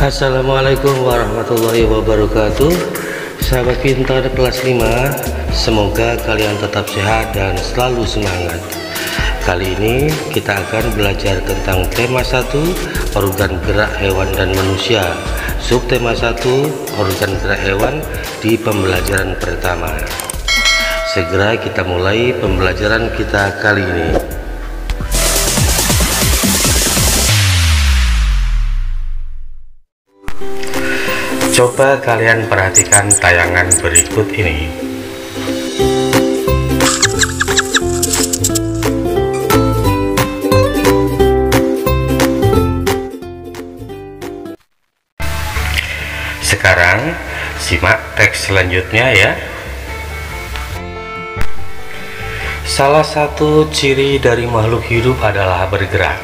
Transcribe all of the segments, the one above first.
Assalamualaikum warahmatullahi wabarakatuh. Sahabat pintar kelas 5, semoga kalian tetap sehat dan selalu semangat. Kali ini kita akan belajar tentang tema 1, organ gerak hewan dan manusia. Subtema 1, organ gerak hewan, di pembelajaran pertama. Segera kita mulai pembelajaran kita kali ini. Coba kalian perhatikan tayangan berikut ini. Sekarang simak teks selanjutnya ya. Salah satu ciri dari makhluk hidup adalah bergerak.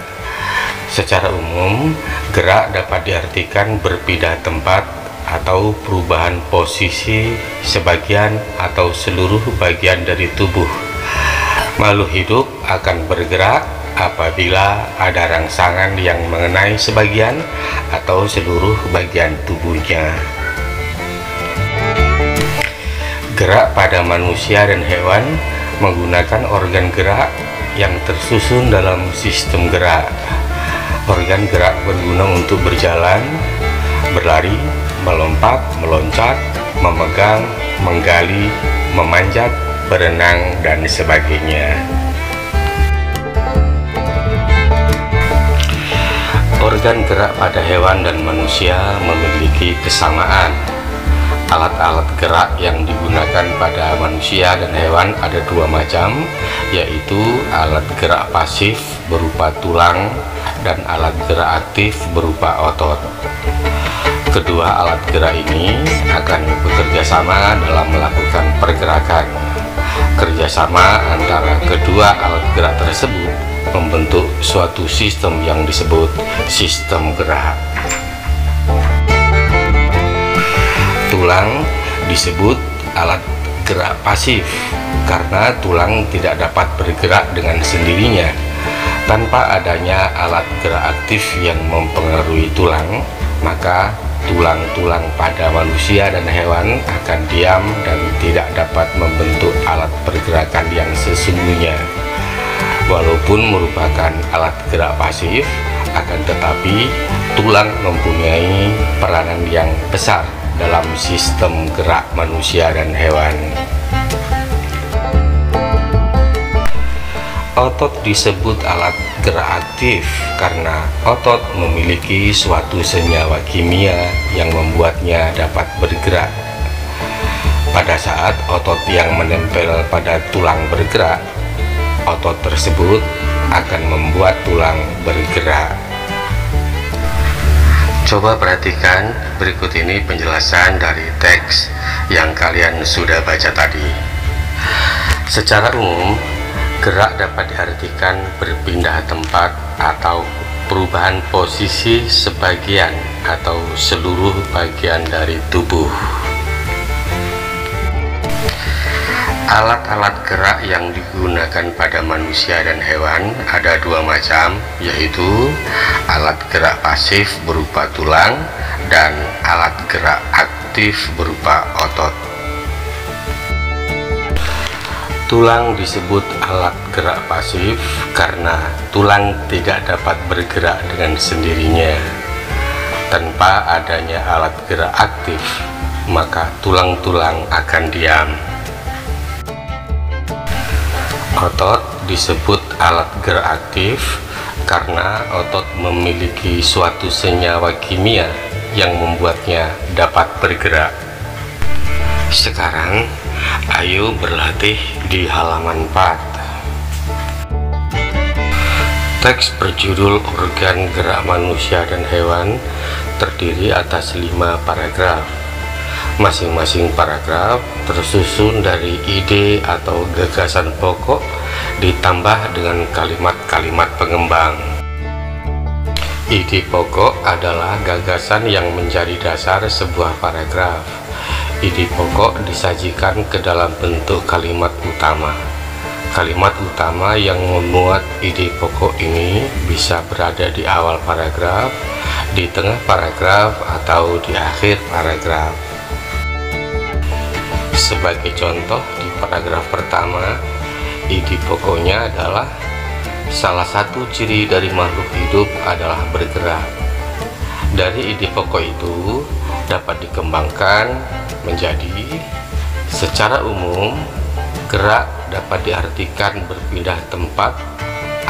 Secara umum, gerak dapat diartikan berpindah tempat atau perubahan posisi sebagian atau seluruh bagian dari tubuh. Makhluk hidup akan bergerak apabila ada rangsangan yang mengenai sebagian atau seluruh bagian tubuhnya. Gerak pada manusia dan hewan menggunakan organ gerak yang tersusun dalam sistem gerak. Organ gerak berguna untuk berjalan, berlari, melompat, meloncat, memegang, menggali, memanjat, berenang, dan sebagainya. Organ gerak pada hewan dan manusia memiliki kesamaan. Alat-alat gerak yang digunakan pada manusia dan hewan ada dua macam, yaitu alat gerak pasif berupa tulang dan alat gerak aktif berupa otot. Kedua alat gerak ini akan bekerja sama dalam melakukan pergerakan. Kerjasama antara kedua alat gerak tersebut membentuk suatu sistem yang disebut sistem gerak. Tulang disebut alat gerak pasif karena tulang tidak dapat bergerak dengan sendirinya. Tanpa adanya alat gerak aktif yang mempengaruhi tulang, maka tulang-tulang pada manusia dan hewan akan diam dan tidak dapat membentuk alat pergerakan yang sesungguhnya. Walaupun merupakan alat gerak pasif, akan tetapi tulang mempunyai peranan yang besar dalam sistem gerak manusia dan hewan. Otot disebut alat gerak aktif karena otot memiliki suatu senyawa kimia yang membuatnya dapat bergerak. Pada saat otot yang menempel pada tulang bergerak, otot tersebut akan membuat tulang bergerak. Coba perhatikan berikut ini penjelasan dari teks yang kalian sudah baca tadi. Secara umum, gerak dapat diartikan berpindah tempat atau perubahan posisi sebagian atau seluruh bagian dari tubuh. Alat-alat gerak yang digunakan pada manusia dan hewan ada dua macam, yaitu alat gerak pasif berupa tulang dan alat gerak aktif berupa otot. Tulang disebut alat gerak pasif karena tulang tidak dapat bergerak dengan sendirinya. Tanpa adanya alat gerak aktif, maka tulang-tulang akan diam. Otot disebut alat gerak aktif karena otot memiliki suatu senyawa kimia yang membuatnya dapat bergerak. Sekarang, ayo berlatih di halaman 4. Teks berjudul Organ Gerak Manusia dan Hewan terdiri atas 5 paragraf. Masing-masing paragraf tersusun dari ide atau gagasan pokok ditambah dengan kalimat-kalimat pengembang. Ide pokok adalah gagasan yang menjadi dasar sebuah paragraf. Ide pokok disajikan ke dalam bentuk kalimat utama. Kalimat utama yang memuat ide pokok ini bisa berada di awal paragraf, di tengah paragraf atau di akhir paragraf. Sebagai contoh, di paragraf pertama, ide pokoknya adalah salah satu ciri dari makhluk hidup adalah bergerak. Dari ide pokok itu dapat dikembangkan menjadi, secara umum, gerak dapat diartikan berpindah tempat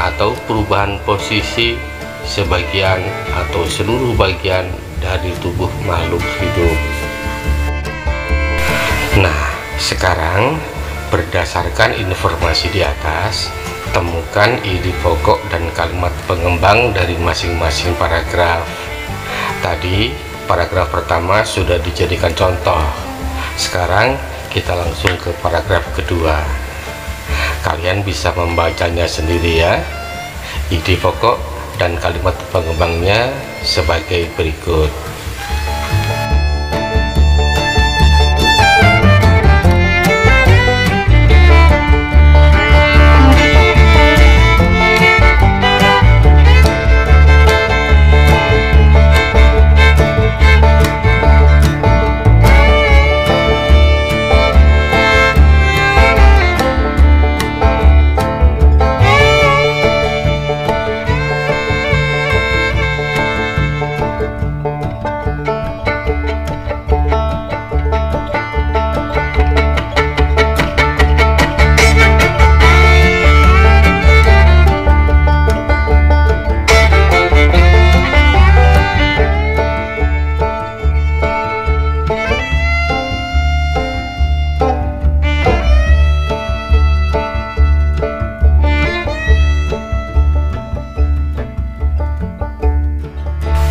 atau perubahan posisi sebagian atau seluruh bagian dari tubuh makhluk hidup. Nah, sekarang berdasarkan informasi di atas, temukan ide pokok dan kalimat pengembang dari masing-masing paragraf. Tadi paragraf pertama sudah dijadikan contoh. Sekarang kita langsung ke paragraf kedua. Kalian bisa membacanya sendiri ya. Ide pokok dan kalimat pengembangnya sebagai berikut.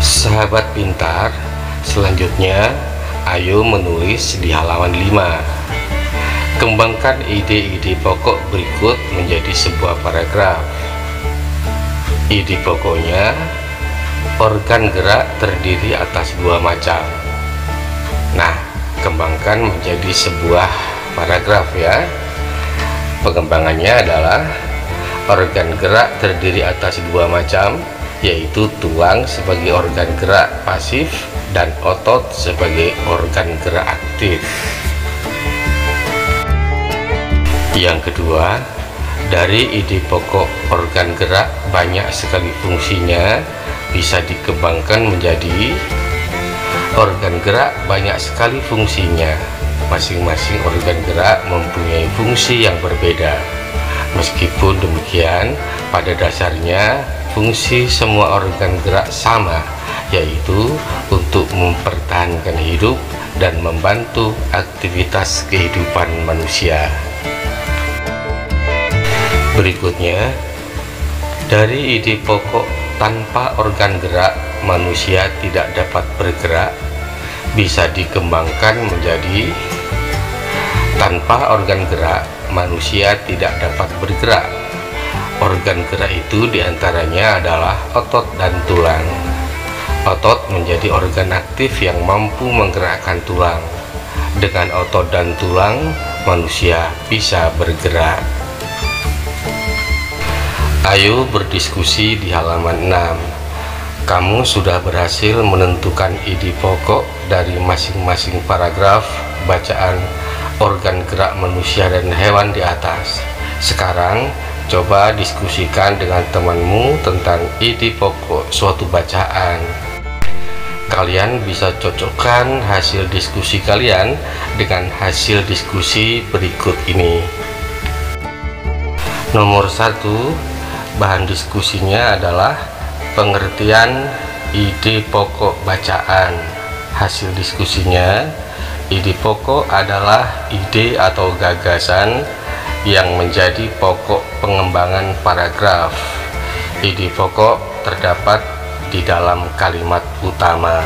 Sahabat pintar, selanjutnya ayo menulis di halaman 5. Kembangkan ide-ide pokok berikut menjadi sebuah paragraf. Ide pokoknya, organ gerak terdiri atas dua macam. Nah, kembangkan menjadi sebuah paragraf ya. Pengembangannya adalah organ gerak terdiri atas dua macam, yaitu tulang sebagai organ gerak pasif dan otot sebagai organ gerak aktif. Yang kedua, dari ide pokok organ gerak banyak sekali fungsinya bisa dikembangkan menjadi organ gerak banyak sekali fungsinya. Masing-masing organ gerak mempunyai fungsi yang berbeda. Meskipun demikian, pada dasarnya fungsi semua organ gerak sama, yaitu untuk mempertahankan hidup dan membantu aktivitas kehidupan manusia. Berikutnya, dari ide pokok tanpa organ gerak manusia tidak dapat bergerak bisa dikembangkan menjadi tanpa organ gerak manusia tidak dapat bergerak. Organ gerak itu diantaranya adalah otot dan tulang. Otot menjadi organ aktif yang mampu menggerakkan tulang. Dengan otot dan tulang, manusia bisa bergerak. Ayo berdiskusi di halaman 6. Kamu sudah berhasil menentukan ide pokok dari masing-masing paragraf bacaan organ gerak manusia dan hewan di atas. Sekarang, coba diskusikan dengan temanmu tentang ide pokok suatu bacaan. Kalian bisa cocokkan hasil diskusi kalian dengan hasil diskusi berikut ini. Nomor 1, bahan diskusinya adalah pengertian ide pokok bacaan. Hasil diskusinya, ide pokok adalah ide atau gagasan yang menjadi pokok pengembangan paragraf. Ide pokok terdapat di dalam kalimat utama.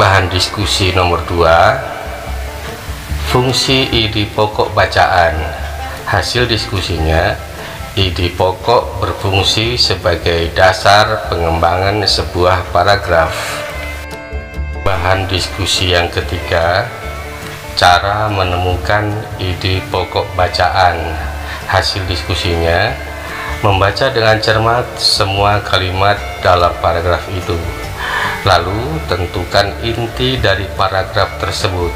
Bahan diskusi nomor 2, fungsi ide pokok bacaan. Hasil diskusinya, ide pokok berfungsi sebagai dasar pengembangan sebuah paragraf. Bahan diskusi yang ketiga, cara menemukan ide pokok bacaan. Hasil diskusinya, Membaca dengan cermat semua kalimat dalam paragraf itu, lalu tentukan inti dari paragraf tersebut.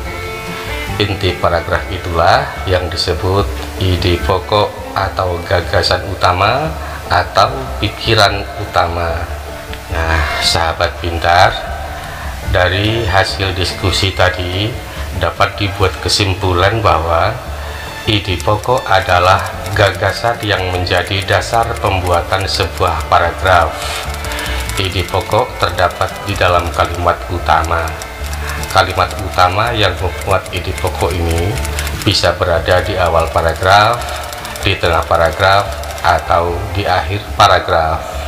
Inti paragraf itulah yang disebut ide pokok atau gagasan utama atau pikiran utama. Nah, sahabat pintar, dari hasil diskusi tadi dapat dibuat kesimpulan bahwa ide pokok adalah gagasan yang menjadi dasar pembuatan sebuah paragraf. Ide pokok terdapat di dalam kalimat utama. Kalimat utama yang membuat ide pokok ini bisa berada di awal paragraf, di tengah paragraf, atau di akhir paragraf.